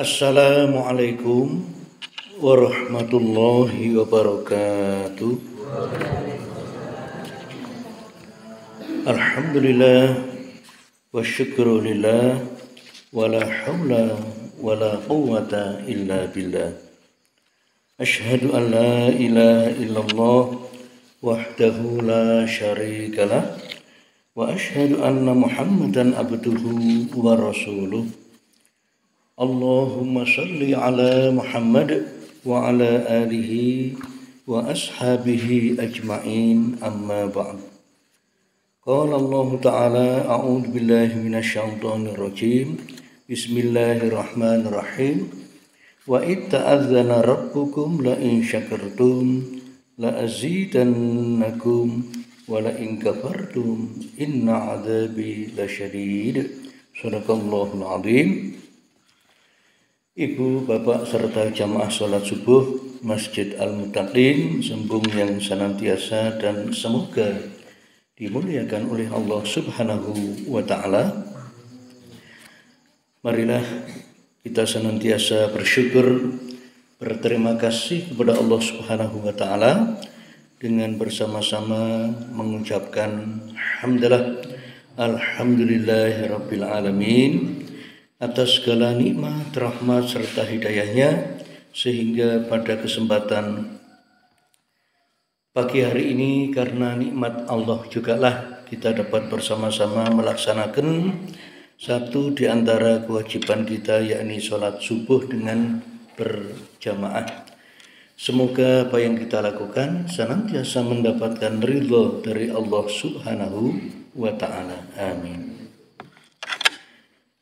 Assalamualaikum warahmatullahi wabarakatuh. Alhamdulillah wa syukrulillah wa la hawla wa la quwwata illa billah. Ashhadu an la ilaha illallah wahdahu la syarikalah wa ashhadu anna Muhammadan abduhu wa rasuluh. Allahumma salli ala Muhammad wa ala alihi wa ashabihi ajma'in, amma ba'd. Qala Allah Ta'ala, a'udzu billahi minasyaitonir rajim. Bismillahirrahmanirrahim. Wa itta'adzana rabbukum la in syakartum la azidannakum wa la in kafartum inna 'adzabi lasyadid. Shadaqallahul 'adzim. Ibu, bapak, serta jamaah sholat subuh Masjid Al-Muttaqin, sembung yang senantiasa dan semoga dimuliakan oleh Allah Subhanahu wa Ta'ala. Marilah kita senantiasa bersyukur, berterima kasih kepada Allah Subhanahu wa Ta'ala dengan bersama-sama mengucapkan hamdalah, alhamdulillahirabbil alamin, atas segala nikmat, rahmat serta hidayahnya, sehingga pada kesempatan pagi hari ini karena nikmat Allah jugalah kita dapat bersama-sama melaksanakan satu di antara kewajiban kita, yakni sholat subuh dengan berjamaah. Semoga apa yang kita lakukan senantiasa mendapatkan ridho dari Allah Subhanahu wa Ta'ala. Amin.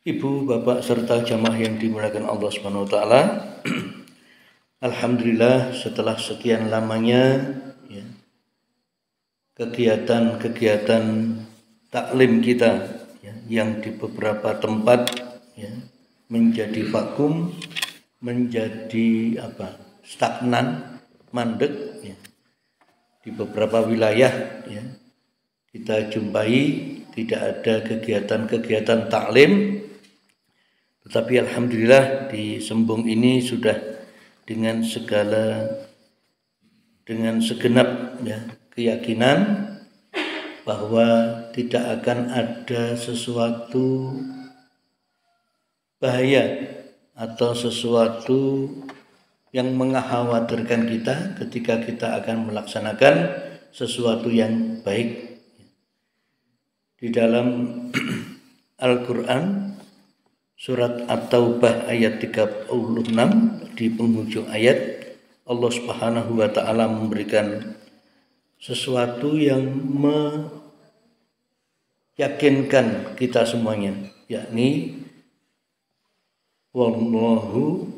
Ibu, bapak, serta jamaah yang dimuliakan Allah Subhanahu wa Ta'ala, alhamdulillah setelah sekian lamanya kegiatan-kegiatan taklim kita yang di beberapa tempat menjadi vakum, menjadi stagnan, mandek di beberapa wilayah kita jumpai tidak ada kegiatan-kegiatan taklim. Tetapi alhamdulillah di sembung ini sudah dengan segenap keyakinan bahwa tidak akan ada sesuatu bahaya atau sesuatu yang mengkhawatirkan kita ketika kita akan melaksanakan sesuatu yang baik. Di dalam Al-Quran surat At-Taubah ayat 36 di penghujung ayat, Allah Subhanahu wa Ta'ala memberikan sesuatu yang meyakinkan kita semuanya, yakni wallahu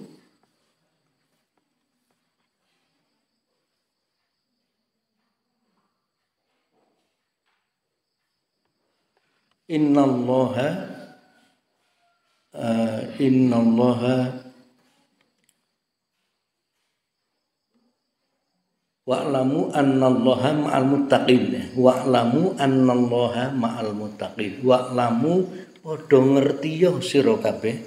innallaha wa'lamu annallaha ma'al muttaqin. Wa'lamu annallaha ma'al muttaqin. Wa'lamu padha ngerti ya sira kabeh.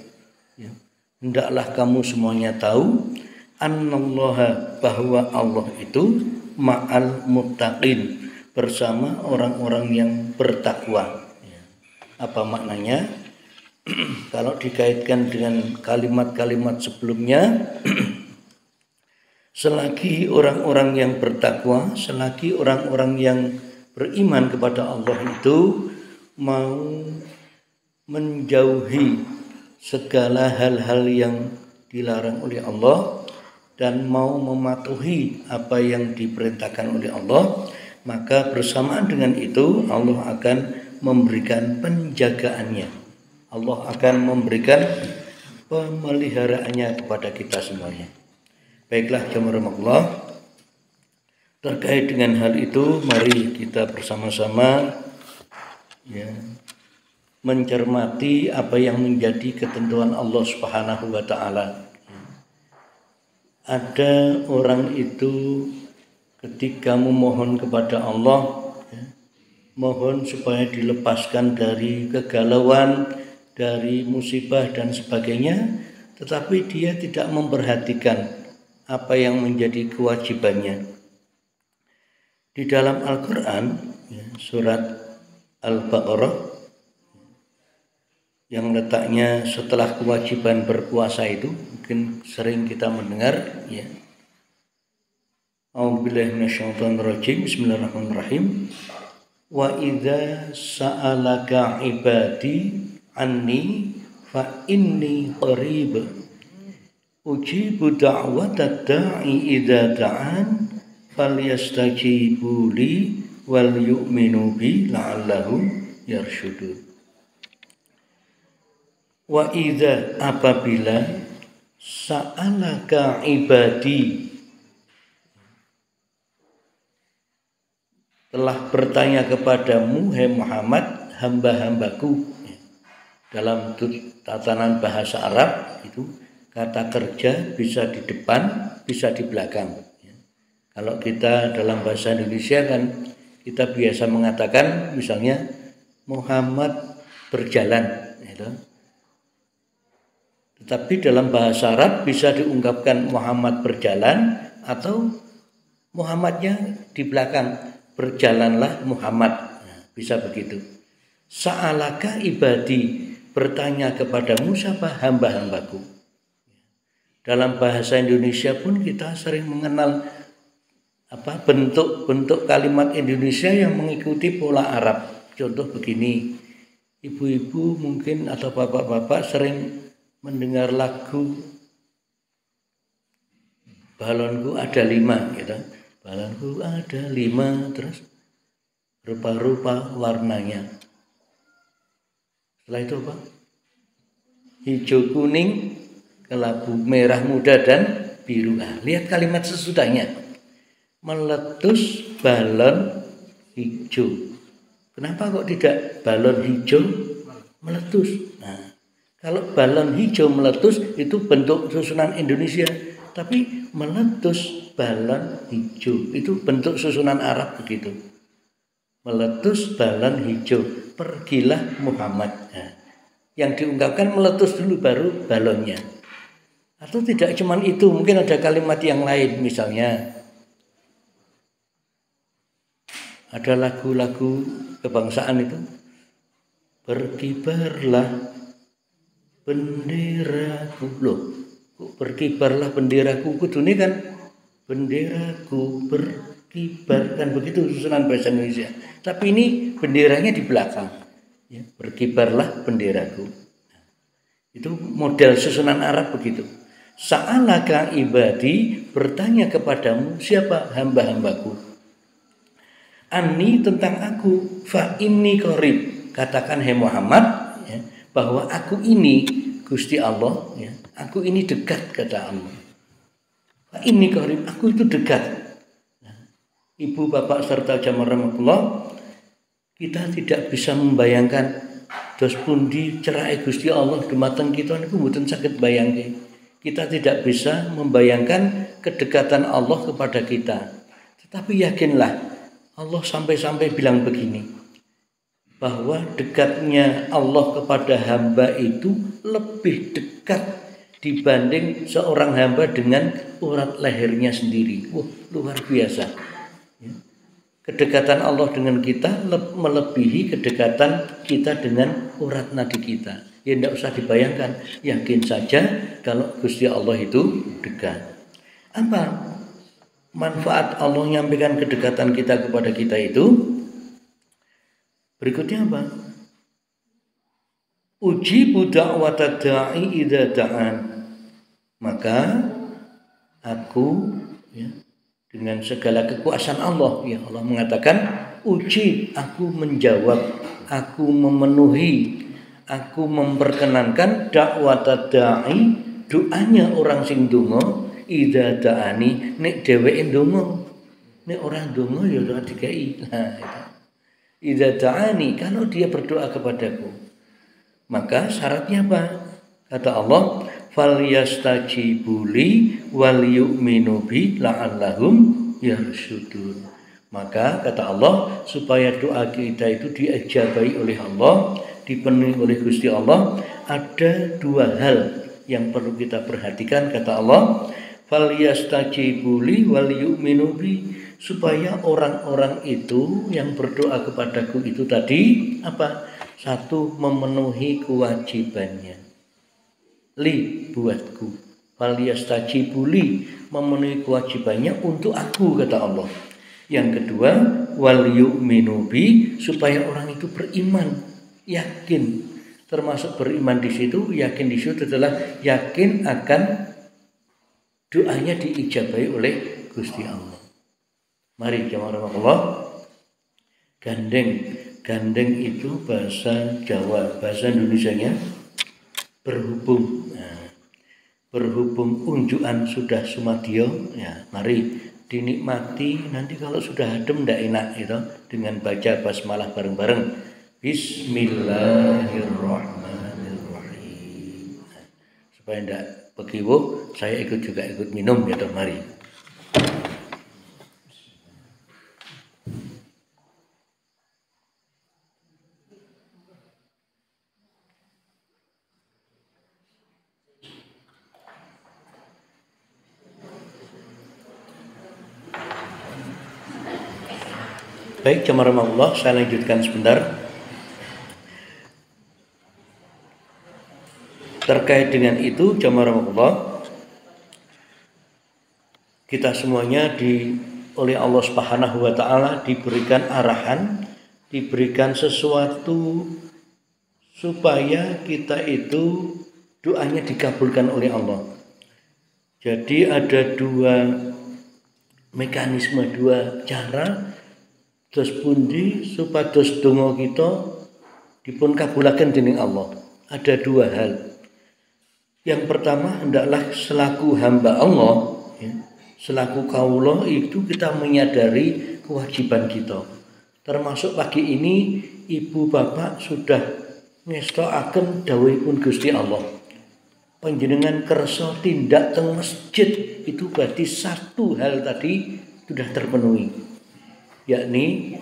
Hendaklah kamu semuanya tahu annallaha, bahwa Allah itu ma'al muttaqin, bersama orang-orang yang bertakwa. Apa maknanya? Kalau dikaitkan dengan kalimat-kalimat sebelumnya, selagi orang-orang yang bertakwa, selagi orang-orang yang beriman kepada Allah itu mau menjauhi segala hal-hal yang dilarang oleh Allah dan mau mematuhi apa yang diperintahkan oleh Allah, maka bersamaan dengan itu Allah akan memberikan penjagaannya. Allah akan memberikan pemeliharaannya kepada kita semuanya. Baiklah jemaah Allah, terkait dengan hal itu mari kita bersama-sama mencermati apa yang menjadi ketentuan Allah Subhanahu wa Ta'ala. Ada orang itu ketika memohon kepada Allah, mohon supaya dilepaskan dari kegalauan, dari musibah dan sebagainya, tetapi dia tidak memperhatikan apa yang menjadi kewajibannya. Di dalam Al-Quran, surat Al-Baqarah, yang letaknya setelah kewajiban berpuasa itu, mungkin sering kita mendengar, ya. A'udzubillahi minasyaitonirrajim. Bismillahirrahmanirrahim. Wa idza sa'alaka ibadi anni fa inni qarib ujibu da'watad da'i idza da'an falyastajibu li wal yu'minu bi la'allahum yarsyudun. Wa idza, apabila sa'alaka ibadi, telah bertanya kepadamu, hai Muhammad, hamba-hambaku. Dalam tatanan bahasa Arab itu kata kerja bisa di depan, bisa di belakang. Kalau kita dalam bahasa Indonesia kan kita biasa mengatakan misalnya Muhammad berjalan, gitu. Tetapi dalam bahasa Arab bisa diungkapkan Muhammad berjalan atau Muhammadnya di belakang, berjalanlah Muhammad. Nah, bisa begitu. Sa'alaka ibadi, bertanya kepadamu siapa? Hamba-hambaku. Dalam bahasa Indonesia pun kita sering mengenal bentuk-bentuk kalimat Indonesia yang mengikuti pola Arab. Contoh begini, ibu-ibu mungkin atau bapak-bapak sering mendengar lagu balonku ada 5, gitu. Balonku ada 5, terus rupa-rupa warnanya. Setelah itu apa? Hijau, kuning, kelabu, merah muda, dan biru. Nah, lihat kalimat sesudahnya. Meletus balon hijau. Kenapa kok tidak balon hijau meletus? Nah, kalau balon hijau meletus itu bentuk susunan Indonesia. Tapi meletus balon hijau itu bentuk susunan Arab begitu. Meletus balon hijau, pergilah Muhammad. Nah, yang diungkapkan meletus dulu baru balonnya. Atau tidak cuman itu, mungkin ada kalimat yang lain, misalnya ada lagu-lagu kebangsaan itu, berkibarlah benderaku. Loh, berkibarlah benderaku, kudune kan benderaku berkibar, kan begitu susunan bahasa Indonesia. Tapi ini benderanya di belakang, ya, berkibarlah benderaku. Itu model susunan Arab begitu. Sa'alaka ibadi, bertanya kepadamu siapa? Hamba-hambaku. Anni, tentang aku, fa inni qarib, katakan hai Muhammad, ya, bahwa aku ini Gusti Allah, ya, aku ini dekat, kata Allah. Ini qarib, aku itu dekat. Nah, ibu, bapak, serta jamaah rahmatullah, kita tidak bisa membayangkan dos pundi cerai Gusti Allah dumateng kita niku mboten saged bayangke. Kita tidak bisa membayangkan kedekatan Allah kepada kita. Tetapi yakinlah, Allah sampai-sampai bilang begini, bahwa dekatnya Allah kepada hamba itu lebih dekat dibanding seorang hamba dengan urat lehernya sendiri. Wah, luar biasa. Kedekatan Allah dengan kita melebihi kedekatan kita dengan urat nadi kita. Ya tidak usah dibayangkan, yakin saja kalau Gusti Allah itu dekat. Apa manfaat Allah menyampaikan kedekatan kita kepada kita itu? Berikutnya apa? Ujibu da'watad da'i idza da'an. Maka aku, ya, dengan segala kekuasaan Allah, ya, Allah mengatakan uji, aku menjawab, aku memenuhi, aku memperkenankan dakwatad da'i, doanya orang sing donga, idza da'ani, nek dheweke donga, nek orang donga ya ora dikai. Nah, itu. Idza da'ani, kalau dia berdoa kepadaku, maka syaratnya apa? Kata Allah, falyastajibu li wal yu'minu bi la'allahum yarsyudun. Maka kata Allah, supaya doa kita itu diijabahi oleh Allah, dipenuhi oleh Gusti Allah, ada dua hal yang perlu kita perhatikan. Kata Allah, falyastajibu li wal yu'minu bi, supaya orang-orang itu yang berdoa kepadaku itu tadi apa? Satu, memenuhi kewajibannya. Li, buatku. Falyastajibu li, memenuhi kewajibannya untuk aku, kata Allah. Yang kedua, wal yu'minu bi, supaya orang itu beriman, yakin. Termasuk beriman di situ, yakin di situ adalah yakin akan doanya diijabahi oleh Gusti Allah. Mari jamaah Allah, gandeng. Gandeng itu bahasa Jawa, bahasa Indonesianya berhubung. Nah, berhubung unjukan sudah sumadyo, ya mari dinikmati. Nanti kalau sudah adem ndak enak itu dengan baca basmalah bareng-bareng. Bismillahirrahmanirrahim. Nah, supaya ndak begiwo, saya ikut minum ya toh, mari. Baik, jemaah Allah, saya lanjutkan sebentar. Terkait dengan itu, jemaah Allah, kita semuanya oleh Allah Subhanahu wa taala diberikan arahan, diberikan sesuatu supaya kita itu doanya dikabulkan oleh Allah. Jadi ada dua mekanisme, dua cara dos pundi supados donga kita dipun kabulaken dening Allah. Ada dua hal. Yang pertama, hendaklah selaku hamba Allah, ya, selaku kaula itu kita menyadari kewajiban kita. Termasuk pagi ini ibu bapak sudah ngestoaken dawuhipun Gusti Allah. Panjenengan kersa tindak teng masjid, itu berarti satu hal tadi sudah terpenuhi. Yakni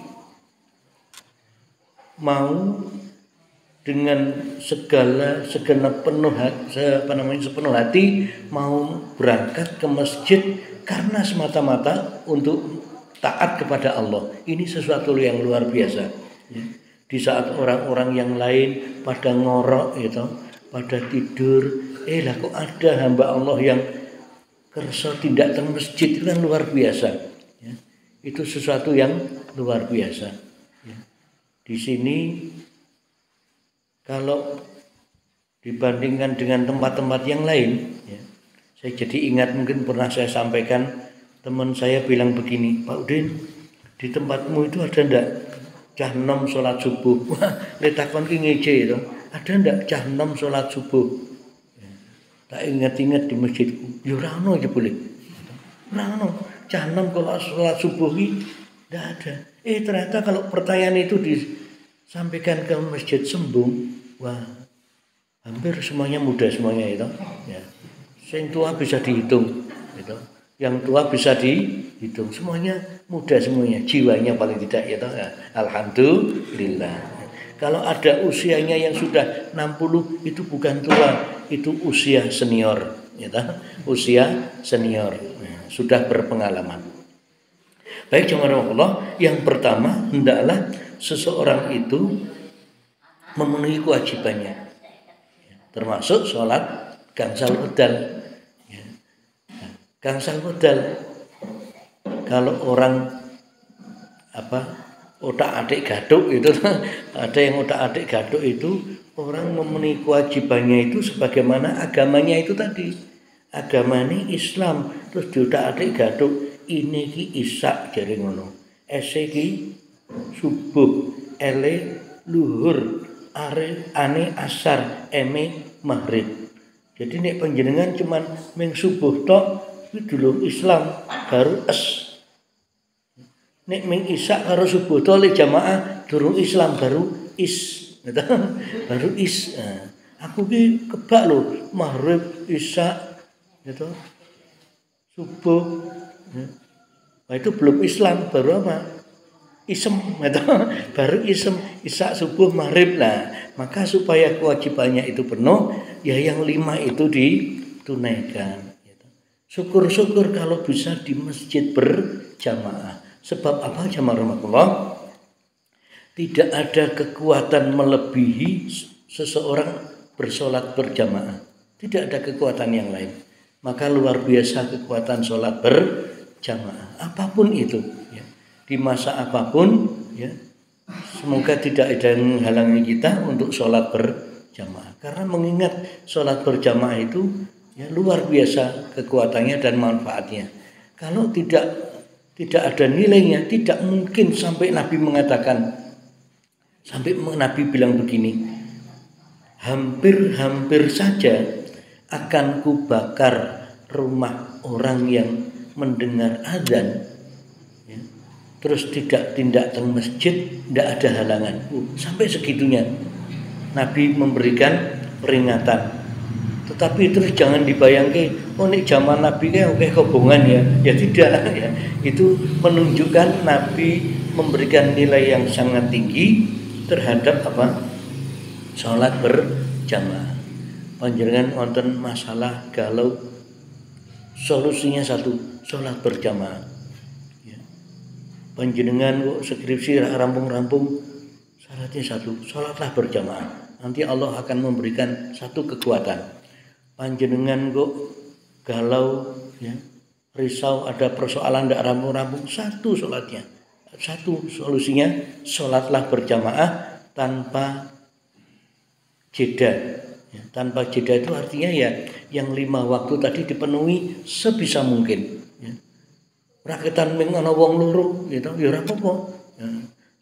mau dengan segenap sepenuh hati mau berangkat ke masjid karena semata-mata untuk taat kepada Allah. Ini sesuatu yang luar biasa. Di saat orang-orang yang lain pada ngorok gitu, pada tidur, lah kok ada hamba Allah yang kersa tindak teng masjid, itu kan luar biasa. Itu sesuatu yang luar biasa. Di sini kalau dibandingkan dengan tempat-tempat yang lain, ya, saya jadi ingat mungkin pernah saya sampaikan, teman saya bilang begini, Pak Udin, di tempatmu itu ada ndak cah 6 sholat subuh? Wah, letakon ki ngece itu, ada ndak cah 6 sholat subuh? Ya, tak ingat-ingat di masjidku, ya ora ono aja boleh. Ora ono. Cah 6 kalau sholat subuh ini tidak ada. Ternyata kalau pertanyaan itu disampaikan ke masjid Sembung, wah, hampir semuanya muda semuanya itu. Ya. Yang tua bisa dihitung, gitu. Yang tua bisa dihitung, semuanya muda semuanya, jiwanya paling tidak ya. Alhamdulillah. Kalau ada usianya yang sudah 60 itu bukan tua, itu usia senior, ya. Usia senior. Sudah berpengalaman. Baik jemaah Allah, yang pertama hendaklah seseorang itu memenuhi kewajibannya, termasuk sholat gangsal wedal. Gangsal wedal, kalau orang otak-atik gaduk itu, ada yang otak-atik gaduk itu orang memenuhi kewajibannya itu sebagaimana agamanya itu tadi. Agama ini Islam, terus diotak-atik gaduk ini ki isak jare ngono, ese ki subuh, ele luhur, are ane asar, eme maghrib. Jadi nek panjenengan cuman ming subuh tok itu dulu Islam, baru es. Nek ming isak karo subuh tok le jamaah durung Islam, baru is. Baru is. Nah, aku ki kebak lho, maghrib, isak gitu, subuh, nah, itu belum Islam, baru apa? Isem, gitu. Baru isem, isak subuh maghrib lah. Maka supaya kewajibannya itu penuh, ya yang 5 itu ditunaikan. Syukur-syukur kalau bisa di masjid berjamaah. Sebab apa jamaah rahmatullah? Tidak ada kekuatan melebihi seseorang bersolat berjamaah. Tidak ada kekuatan yang lain. Maka luar biasa kekuatan solat berjamaah. Apapun itu, ya. Di masa apapun, ya. Semoga tidak ada yang menghalangi kita untuk solat berjamaah. Karena mengingat solat berjamaah itu, ya, luar biasa kekuatannya dan manfaatnya. Kalau tidak ada nilainya, tidak mungkin sampai Nabi mengatakan. Sampai Nabi bilang begini, hampir saja akan kubakar rumah orang yang mendengar azan, ya, terus tidak ke masjid, tidak ada halangan. Sampai segitunya Nabi memberikan peringatan. Tetapi terus jangan dibayangkan, oh ini zaman Nabi kayak kobongan ya tidak ya. Itu menunjukkan Nabi memberikan nilai yang sangat tinggi terhadap apa? Sholat berjamaah. Panjenengan wonten masalah galau, solusinya satu, sholat berjamaah. Ya. Panjenengan kok skripsi rampung-rampung, syaratnya satu, sholatlah berjamaah. Nanti Allah akan memberikan satu kekuatan. Panjenengan kok galau, ya, risau, ada persoalan tidak rampung-rampung, satu sholatnya. Satu solusinya, sholatlah berjamaah tanpa jeda. Ya, tanpa jeda itu artinya ya yang 5 waktu tadi dipenuhi sebisa mungkin. Ya. Rakitan ming ana wong loro gitu, ya ora apa-apa. Ya.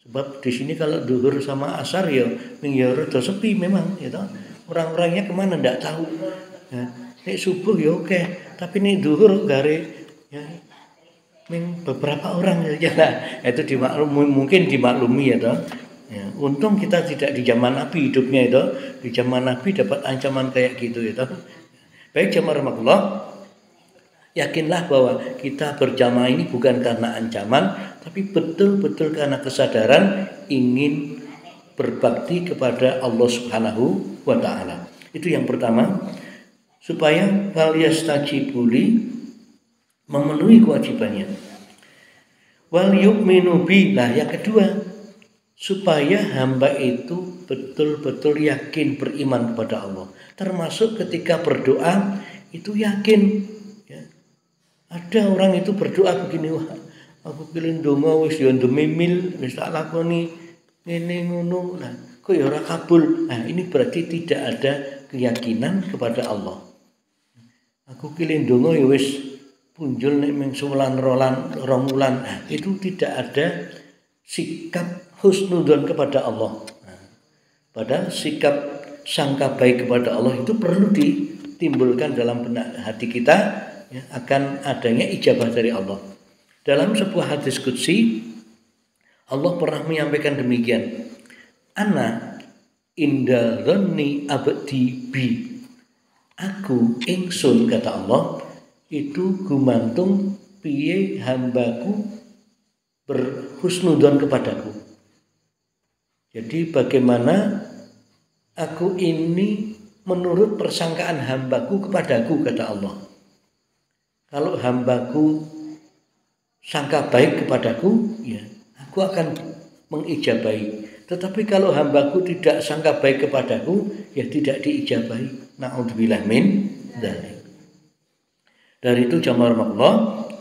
Sebab di sini kalau duhur sama asar ya ming ya rada sepi memang gitu. Orang-orangnya kemana ndak tahu. Ya. Nek subuh ya oke, tapi nek duhur gare ya beberapa orang saja lah, itu mungkin dimaklumi ya toh. Ya, untung kita tidak di zaman Nabi hidupnya itu, di zaman Nabi dapat ancaman kayak gitu ya toh. Baik jamaah rahmatullah, yakinlah bahwa kita berjamaah ini bukan karena ancaman, tapi betul-betul karena kesadaran ingin berbakti kepada Allah Subhanahu wa taala. Itu yang pertama, supaya falyastajibuli memenuhi kewajibannya. Wal yu'minu billah, yang kedua, supaya hamba itu betul-betul yakin beriman kepada Allah. Termasuk ketika berdoa itu yakin, ya. Ada orang itu berdoa begini, wah aku pilih donga wis yo ndemimil wis tak lakoni ngene ngono. Nah, kok ya ora kabul. Nah, ini berarti tidak ada keyakinan kepada Allah. Aku pilih donga ya wis punjul nek ming sulan rong wulan. Nah, itu tidak ada sikap husnudzon kepada Allah. Nah, padahal sikap sangka baik kepada Allah itu perlu ditimbulkan dalam benak hati kita, ya, akan adanya ijabah dari Allah. Dalam sebuah hadis qudsi Allah pernah menyampaikan demikian. Ana inda dhanni abdi bi. Aku ingsun, kata Allah, itu gumantung piye hambaku berhusnudzon kepadaku. Jadi bagaimana aku ini menurut persangkaan hambaku kepadaku, kata Allah. Kalau hambaku sangka baik kepadaku, ya aku akan mengijabahi. Tetapi kalau hambaku tidak sangka baik kepadaku, ya tidak diijabahi. Na'udzubillah min dzalik. Dari itu jamaah Allah,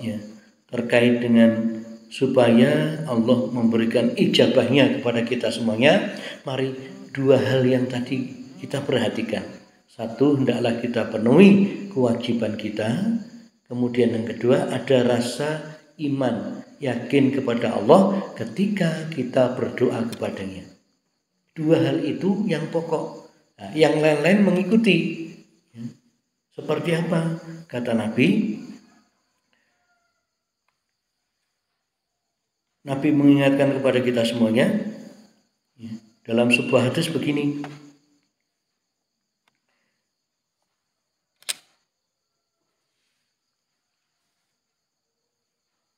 ya, terkait dengan supaya Allah memberikan ijabahnya kepada kita semuanya, mari dua hal yang tadi kita perhatikan. Satu, hendaklah kita penuhi kewajiban kita. Kemudian yang kedua, ada rasa iman, yakin kepada Allah ketika kita berdoa kepadanya. Dua hal itu yang pokok. Nah, yang lain-lain mengikuti. Seperti apa? Kata Nabi mengingatkan kepada kita semuanya, ya, dalam sebuah hadis begini.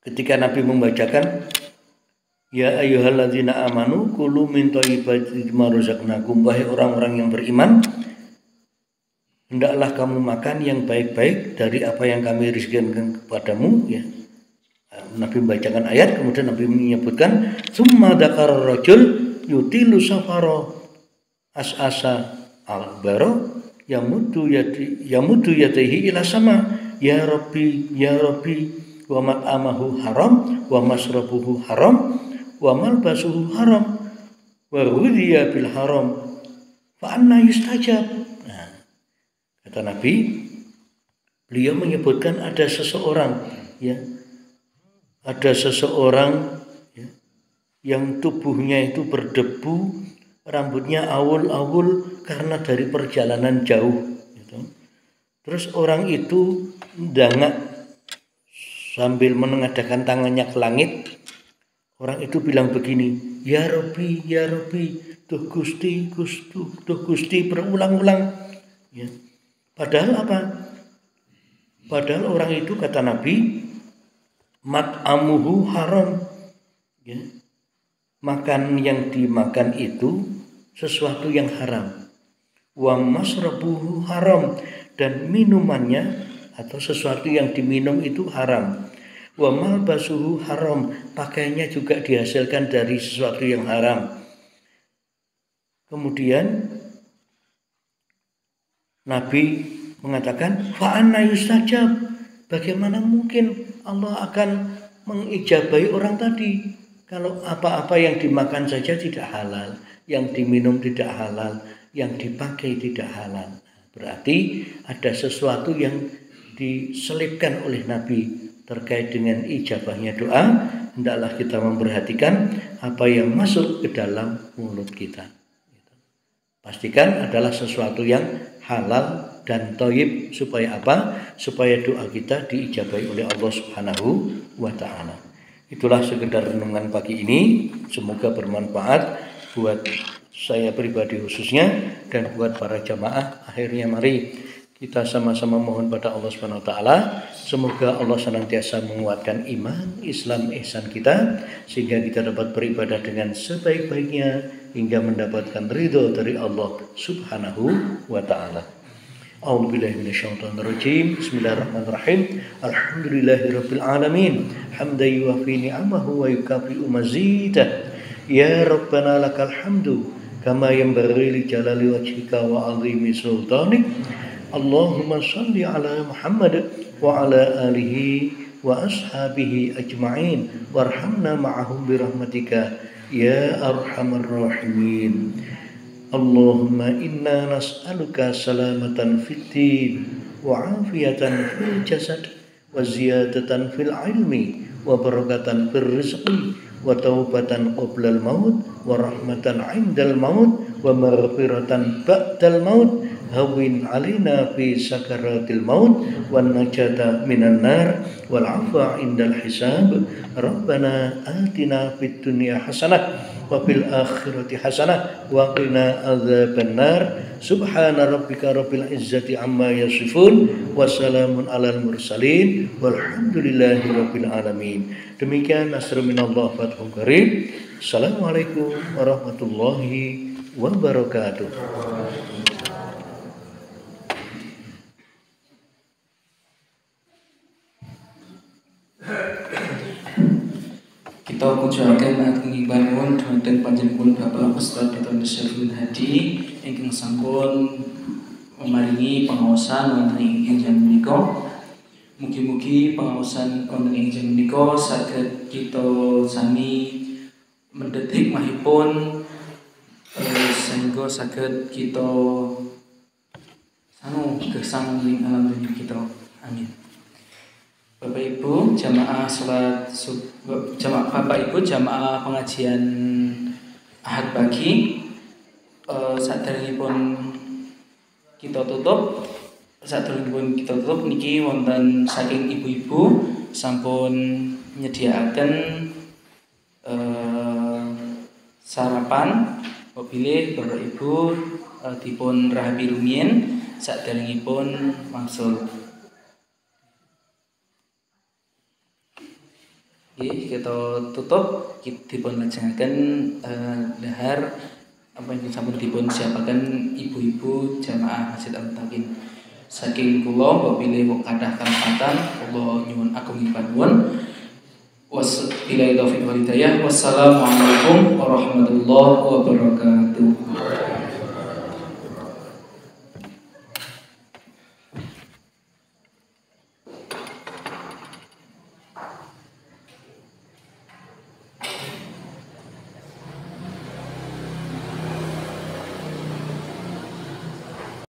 Ketika Nabi membacakan, ya ayyuhalladzina amanu kulu min thayyibati ma razaqnakum, wahai orang-orang yang beriman, hendaklah kamu makan yang baik-baik dari apa yang kami rizkikan kepadamu, ya. Nabi membacakan ayat, kemudian Nabi menyebutkan summa dzakara rajul yutilu safara as'asa al-baro yamudu yadayhi ila sama ya rabbi wa mat'amahu haram wa masrabuhu haram wa malbasuhu haram wa ghudhiya bil haram fa anna yustajab. Nah, kata Nabi, beliau menyebutkan ada seseorang, ya, ada seseorang, ya, yang tubuhnya itu berdebu, rambutnya awul-awul karena dari perjalanan jauh, gitu. Terus orang itu dangak sambil menengadahkan tangannya ke langit. Orang itu bilang begini, ya Rabbi, tuh Gusti, berulang-ulang, ya. Padahal apa? Padahal orang itu, kata Nabi, mat'amuhu haram, ya. Makan yang dimakan itu sesuatu yang haram. Wa masrabuhu haram, dan minumannya atau sesuatu yang diminum itu haram. Wa malbasuhu haram, pakaiannya juga dihasilkan dari sesuatu yang haram. Kemudian Nabi mengatakan fa anna yustajab, bagaimana mungkin Allah akan mengijabahi orang tadi kalau apa-apa yang dimakan saja tidak halal, yang diminum tidak halal, yang dipakai tidak halal. Berarti ada sesuatu yang diselipkan oleh Nabi terkait dengan ijabahnya doa. Hendaklah kita memperhatikan apa yang masuk ke dalam mulut kita. Pastikan adalah sesuatu yang halal dan thayyib, supaya apa? Supaya doa kita diijabahi oleh Allah Subhanahu wa taala. Itulah sekedar renungan pagi ini, semoga bermanfaat buat saya pribadi khususnya dan buat para jamaah. Akhirnya mari kita sama-sama mohon pada Allah Subhanahu wa taala, semoga Allah senantiasa menguatkan iman, Islam, ihsan kita, sehingga kita dapat beribadah dengan sebaik-baiknya hingga mendapatkan ridho dari Allah Subhanahu wa taala. A'udzubillahi minasyaitonirrajim. Bismillahirrahmanirrahim. Alhamdulillahirabbil alamin. Hamdan yuwafi ni'amahu wa yukafi'u mazidah. Ya Rabbana lakal hamdu kama yanbaghi li jalali wajhika wa 'azimi sultanik. Allahumma shalli ala Muhammad wa ala alihi wa ashabihi ajma'in warhamna ma'ahum birahmatika ya arhamar rahimin. Allahumma inna nas'aluka salamatan fid din wa afiyatan fil jasad wa ziyadatan fil ilmi wa barakatan fil rizqi wa taubatan qoblal maut wa rahmatan 'indal maut wa maghfiratan ba'dal maut. Hawin alina fi sakaratil maut wan najata minan nar wal afwa indal hisab. Rabbana atina fid dunya hasanah wa fil akhirati hasanah wa qina adzabannar. Subhana rabbika rabbil izzati amma yasifun wa salamun alal mursalin walhamdulillahi rabbil alamin. Demikian nasrul minallah fathun qarib. Assalamualaikum warahmatullahi wabarakatuh. Kita ucapkan ageng bangun wonten panjenengan Bapak Ustaz Dr. Syarifudin Hadi ingkang sampun memaringi pengaosan wonten ing jam menika. Mugi-mugi pengaosan wonten ing jam menika saged kita sami mendhet hikmahipun sehingga saged kita gesang ing alam dunya kita. Amin. Bapak Ibu jamaah jamaah pengajian Ahad pagi, saderengipun kita tutup niki wonten saking ibu-ibu sampun nyediakaken sarapan. Bilih Bapak Ibu dipun rahapi rumiyin saderengipun wangsul. Kita tutup, dipun lajengaken dahar apa yang sampun dipun siapaken ibu-ibu jamaah Masjid Al-Muttaqin. Saking kula wabillahi kathah kalepatan kula nyuwun agung panuwun. Wassalamualaikum warahmatullahi wabarakatuh.